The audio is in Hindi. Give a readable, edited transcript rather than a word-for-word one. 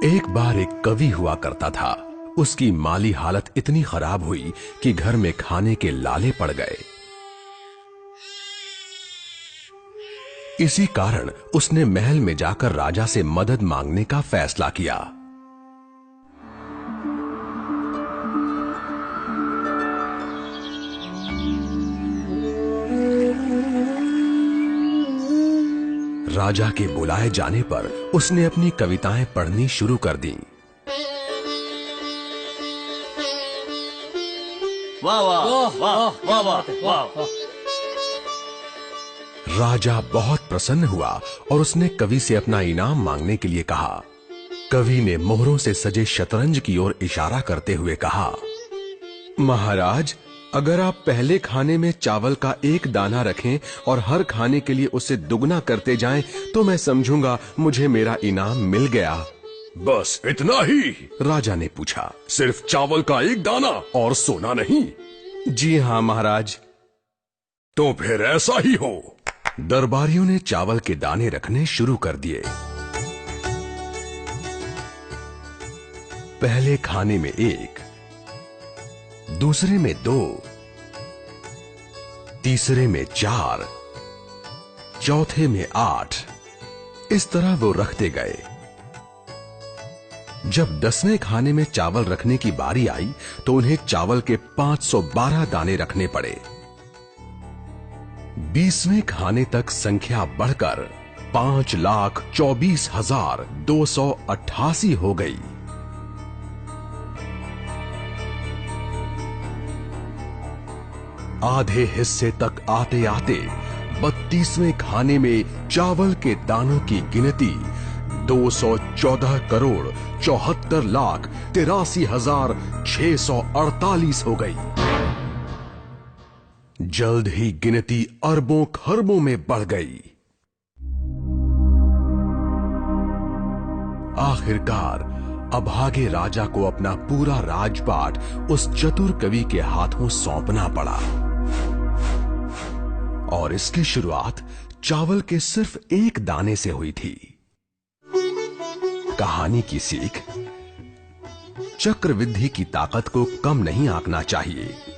एक बार एक कवि हुआ करता था। उसकी माली हालत इतनी खराब हुई कि घर में खाने के लाले पड़ गए। इसी कारण उसने महल में जाकर राजा से मदद मांगने का फैसला किया। राजा के बुलाए जाने पर उसने अपनी कविताएं पढ़नी शुरू कर दी। वाह वाह वाह वाह वाह वाह। राजा बहुत प्रसन्न हुआ और उसने कवि से अपना इनाम मांगने के लिए कहा। कवि ने मोहरों से सजे शतरंज की ओर इशारा करते हुए कहा, महाराज, अगर आप पहले खाने में चावल का एक दाना रखें और हर खाने के लिए उसे दुगना करते जाएं, तो मैं समझूंगा मुझे मेरा इनाम मिल गया। बस इतना ही? राजा ने पूछा। सिर्फ चावल का एक दाना और सोना नहीं? जी हाँ महाराज। तो फिर ऐसा ही हो। दरबारियों ने चावल के दाने रखने शुरू कर दिए। पहले खाने में 1, दूसरे में 2, तीसरे में 4, चौथे में 8। इस तरह वो रखते गए। जब 10वें खाने में चावल रखने की बारी आई तो उन्हें चावल के 512 दाने रखने पड़े। 20वें खाने तक संख्या बढ़कर 5,24,288 हो गई। आधे हिस्से तक आते आते 32वें खाने में चावल के दानों की गिनती 214,74,83,648 हो गई। जल्द ही गिनती अरबों खरबों में बढ़ गई। आखिरकार अभागे राजा को अपना पूरा राजपाट उस चतुर कवि के हाथों सौंपना पड़ा। और इसकी शुरुआत चावल के सिर्फ एक दाने से हुई थी। कहानी की सीख, चक्रवृद्धि की ताकत को कम नहीं आंकना चाहिए।